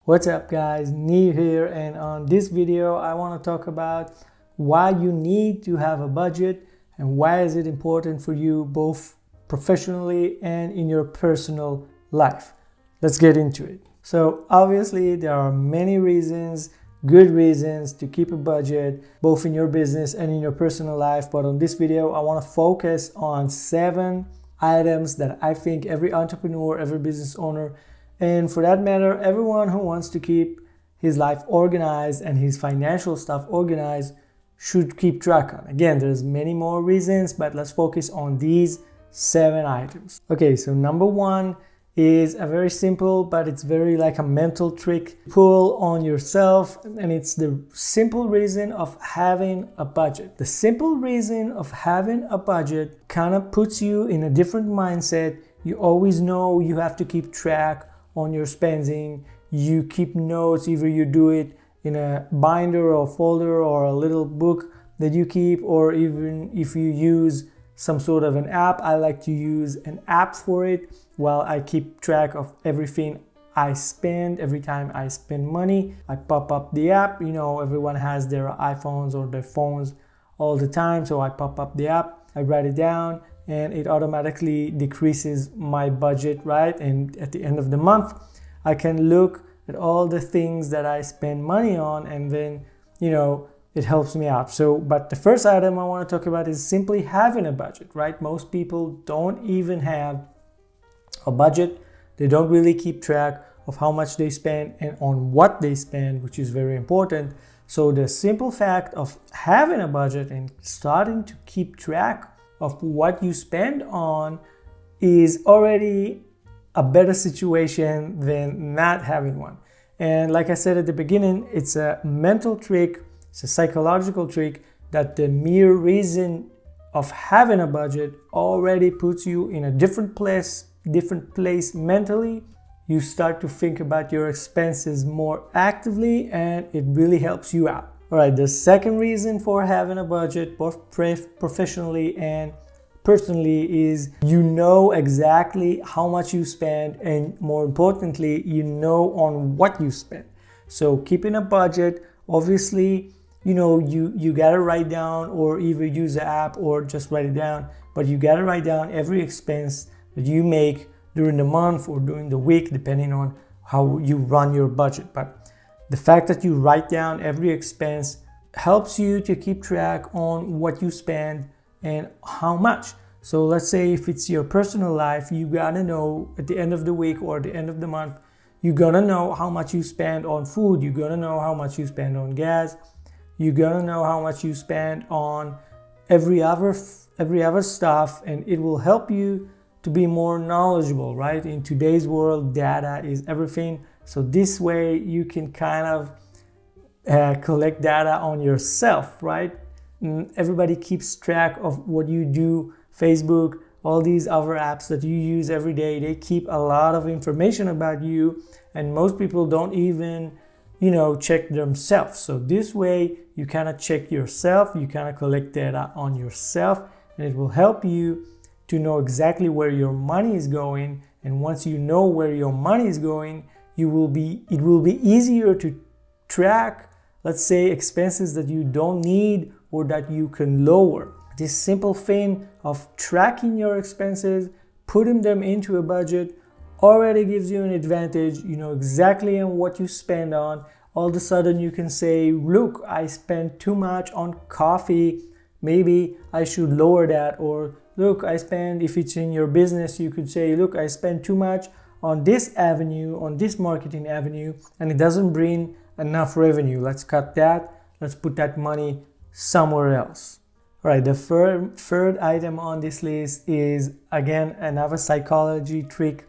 What's up guys, Nee here, and on this video I want to talk about why you need to have a budget and why is it important for you both professionally and in your personal life. Let's get into it. So obviously there are many reasons, good reasons to keep a budget both in your business and in your personal life, but on this video I want to focus on 7 items that I think every entrepreneur, every business owner, and for that matter, everyone who wants to keep his life organized and his financial stuff organized should keep track on. Again, there's many more reasons, but let's focus on these 7 items. Okay, so number 1 is a very simple, but it's very like a mental trick pull on yourself, and it's the simple reason of having a budget. The simple reason of having a budget kind of puts you in a different mindset. You always know you have to keep track on your spending. You keep notes, either you do it in a binder or folder or a little book that you keep, or even if you use some sort of an app. I like to use an app for it while I keep track of everything I spend. Every time I spend money, I pop up the app. You know, everyone has their iPhones or their phones all the time, so I pop up the app, I write it down, and it automatically decreases my budget, right? And at the end of the month, I can look at all the things that I spend money on, and then, you know, it helps me out. So, but the first item I want to talk about is simply having a budget, right? Most people don't even have a budget. They don't really keep track of how much they spend and on what they spend, which is very important. So the simple fact of having a budget and starting to keep track of what you spend on is already a better situation than not having one. And like I said at the beginning, it's a mental trick, it's a psychological trick that the mere reason of having a budget already puts you in a different place mentally. You start to think about your expenses more actively, and it really helps you out. All right, the second reason for having a budget, both professionally and personally, is you know exactly how much you spend, and more importantly, you know on what you spend. So keeping a budget, obviously, you know, you gotta write down, or either use the app or just write it down, but you gotta write down every expense that you make during the month or during the week, depending on how you run your budget. But the fact that you write down every expense helps you to keep track on what you spend and how much. So let's say if it's your personal life, you gotta know at the end of the week or the end of the month, you gotta know how much you spend on food, you gotta know how much you spend on gas, you gotta know how much you spend on every other stuff, and it will help you to be more knowledgeable, right? In today's world, data is everything. So this way you can kind of collect data on yourself, right? Everybody keeps track of what you do. Facebook, all these other apps that you use every day, they keep a lot of information about you, and most people don't even, you know, check themselves. So this way you kind of check yourself, you kind of collect data on yourself, and it will help you to know exactly where your money is going. And once you know where your money is going, it will be easier to track, let's say, expenses that you don't need or that you can lower. This simple thing of tracking your expenses, putting them into a budget, already gives you an advantage. You know exactly on what you spend on. All of a sudden you can say, look, I spend too much on coffee, maybe I should lower that. Or look, I spend, if it's in your business, you could say, look, I spend too much on this avenue, on this marketing avenue, and it doesn't bring enough revenue. Let's cut that. Let's put that money somewhere else. All right, the third item on this list is, again, another psychology trick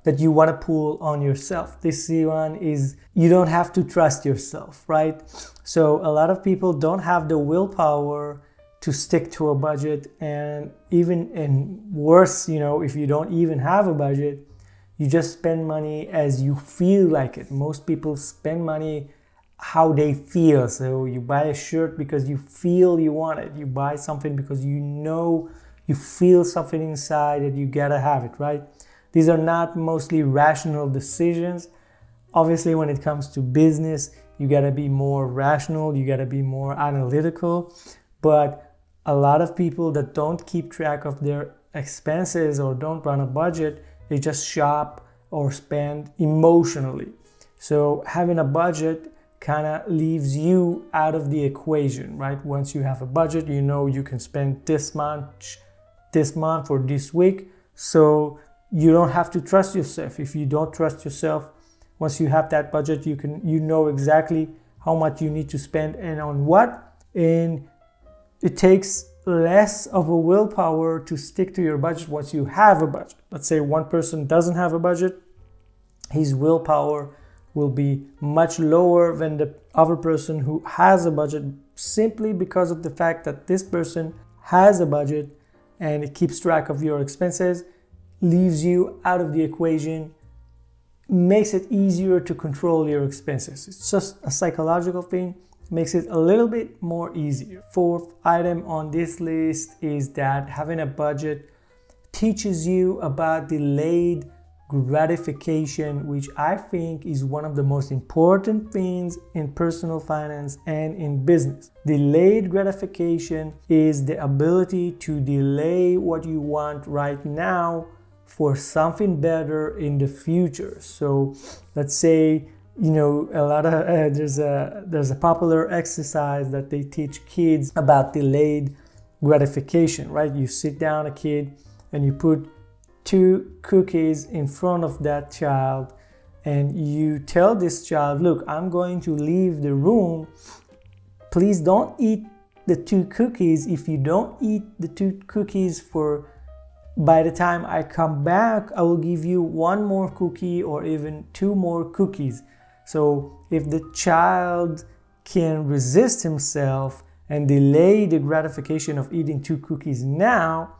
that you want to pull on yourself. This one is, you don't have to trust yourself, right? So a lot of people don't have the willpower to stick to a budget, and worse, you know, if you don't even have a budget, you just spend money as you feel like it. Most people spend money how they feel. So you buy a shirt because you feel you want it. You buy something because you know, you feel something inside that you gotta have it, right? These are not mostly rational decisions. Obviously, when it comes to business, you got to be more rational, you got to be more analytical. But a lot of people that don't keep track of their expenses or don't run a budget, they just shop or spend emotionally. So having a budget kind of leaves you out of the equation, right? Once you have a budget, you know you can spend this month or this week. So you don't have to trust yourself. If you don't trust yourself, once you have that budget, you know exactly how much you need to spend and on what. And it takes less of a willpower to stick to your budget once you have a budget. Let's say one person doesn't have a budget, his willpower will be much lower than the other person who has a budget, simply because of the fact that this person has a budget and it keeps track of your expenses, leaves you out of the equation, makes it easier to control your expenses. It's just a psychological thing, makes it a little bit more easier. Fourth item on this list is that having a budget teaches you about delayed gratification, which I think is one of the most important things in personal finance and in business. Delayed gratification is the ability to delay what you want right now for something better in the future. So let's say, there's a popular exercise that they teach kids about delayed gratification, right? You sit down a kid and you put 2 cookies in front of that child and you tell this child, look, I'm going to leave the room. Please don't eat the 2 cookies. If you don't eat the 2 cookies by the time I come back, I will give you 1 more cookie or even 2 more cookies. So if the child can resist himself and delay the gratification of eating 2 cookies now,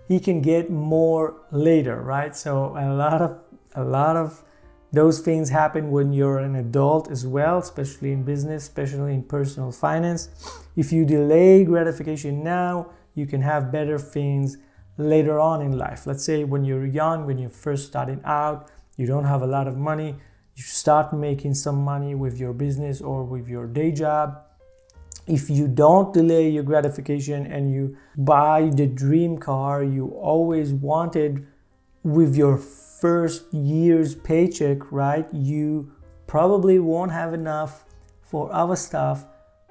he can get more later, right? So a lot of those things happen when you're an adult as well, especially in business, especially in personal finance. If you delay gratification now, you can have better things later on in life. Let's say when you're young, when you're first starting out, you don't have a lot of money, you start making some money with your business or with your day job. If you don't delay your gratification and you buy the dream car you always wanted with your first year's paycheck, right? You probably won't have enough for other stuff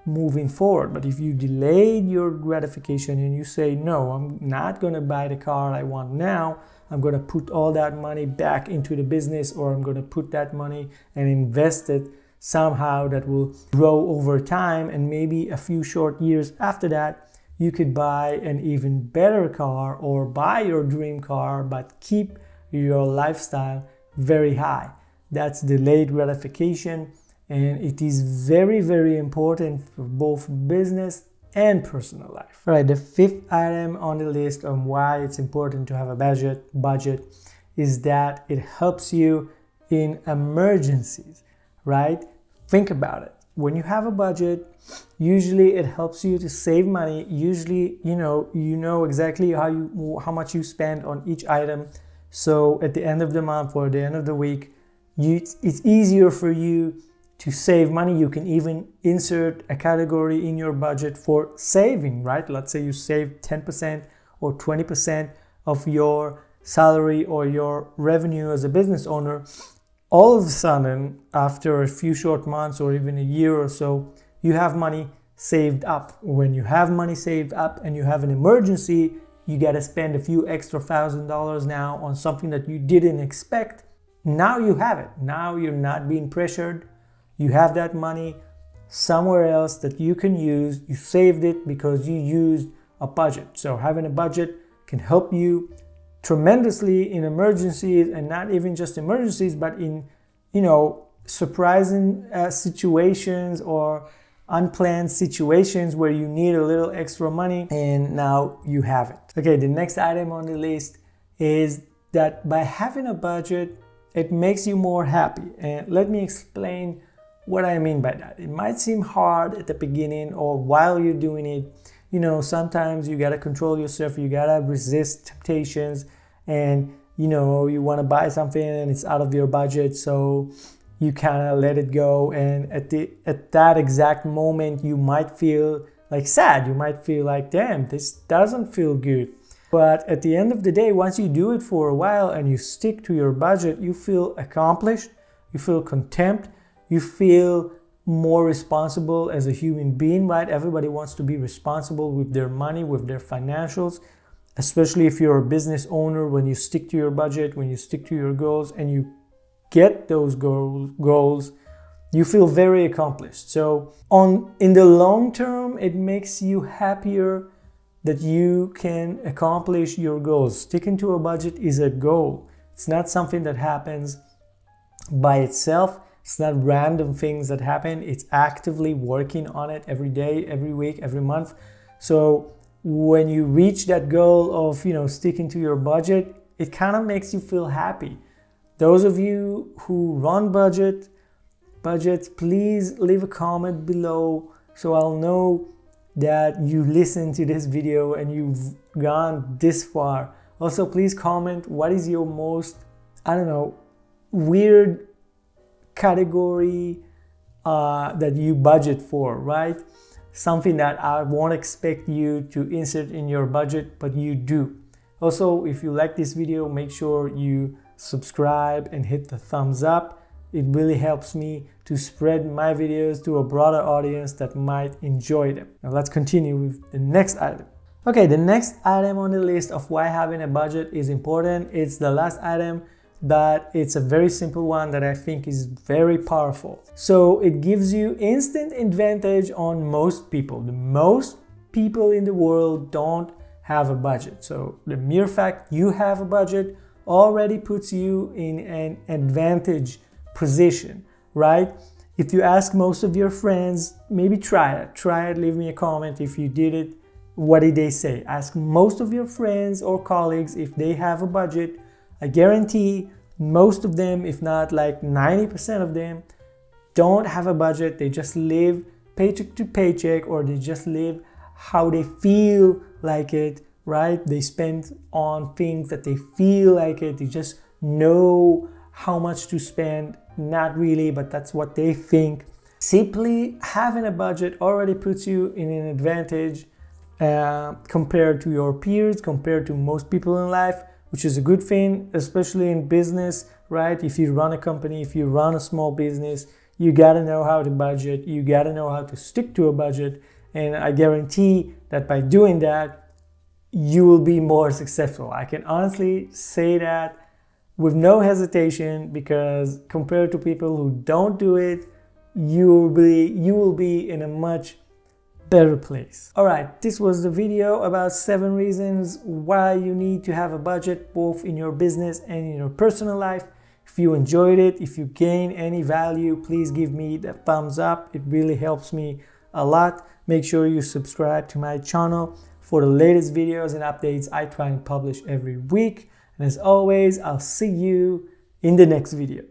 moving forward. But if you delayed your gratification and you say, no, I'm not going to buy the car I want now, I'm going to put all that money back into the business, or I'm going to put that money and invest it somehow that will grow over time, and maybe a few short years after that you could buy an even better car or buy your dream car but keep your lifestyle very high. That's delayed gratification, and it is very, very important for both business and personal life. All right, the 5th item on the list on why it's important to have a budget is that it helps you in emergencies, right? Think about it. When you have a budget, usually it helps you to save money. Usually, you know exactly how much you spend on each item. So at the end of the month or the end of the week, it's easier for you to save money. You can even insert a category in your budget for saving, right? Let's say you save 10% or 20% of your salary or your revenue as a business owner. All of a sudden, after a few short months or even a year or so, you have money saved up. When you have money saved up and you have an emergency, you got to spend a few extra $1,000 now on something that you didn't expect. Now you have it. Now you're not being pressured. You have that money somewhere else that you can use. You saved it because you used a budget. So having a budget can help you tremendously in emergencies, and not even just emergencies, but in, surprising situations or unplanned situations where you need a little extra money, and now you have it. Okay, the next item on the list is that by having a budget, it makes you more happy. And let me explain what I mean by that. It might seem hard at the beginning or while you're doing it. Sometimes you gotta control yourself, you gotta resist temptations, and you want to buy something and it's out of your budget. So you kind of let it go, and at that exact moment you might feel like sad. You might feel like, damn, this doesn't feel good. But at the end of the day, once you do it for a while and you stick to your budget, you feel accomplished, you feel content, you feel more responsible as a human being, right? Everybody wants to be responsible with their money, with their financials, especially if you're a business owner. When you stick to your budget, when you stick to your goals and you get those goals, you feel very accomplished. So in the long term, it makes you happier that you can accomplish your goals. Sticking to a budget is a goal. It's not something that happens by itself. It's not random things that happen. It's actively working on it every day, every week, every month. So when you reach that goal of, sticking to your budget, it kind of makes you feel happy. Those of you who run budgets, please leave a comment below so I'll know that you listened to this video and you've gone this far. Also, please comment what is your most, weird category that you budget for, right? Something that I won't expect you to insert in your budget, but you do. Also, if you like this video, make sure you subscribe and hit the thumbs up. It really helps me to spread my videos to a broader audience that might enjoy them. Now let's continue with the next item. Okay, the next item on the list of why having a budget is important, it's the last item, but it's a very simple one that I think is very powerful. So it gives you instant advantage on most people. The most people in the world don't have a budget. So the mere fact you have a budget already puts you in an advantage position, right? If you ask most of your friends, maybe try it, leave me a comment if you did it. What did they say? Ask most of your friends or colleagues if they have a budget. I guarantee most of them, if not like 90% of them, don't have a budget. They just live paycheck to paycheck, or they just live how they feel like it, right? They spend on things that they feel like it. They just know how much to spend. Not really, but that's what they think. Simply having a budget already puts you in an advantage compared to your peers, compared to most people in life, which is a good thing, especially in business, right? If you run a company, if you run a small business, you gotta know how to budget, you gotta know how to stick to a budget, and I guarantee that by doing that, you will be more successful. I can honestly say that with no hesitation, because compared to people who don't do it, you will be in a much better place. All right, this was the video about 7 reasons why you need to have a budget, both in your business and in your personal life. If you enjoyed it, if you gain any value, please give me the thumbs up. It really helps me a lot. Make sure you subscribe to my channel for the latest videos and updates I try and publish every week. And as always, I'll see you in the next video.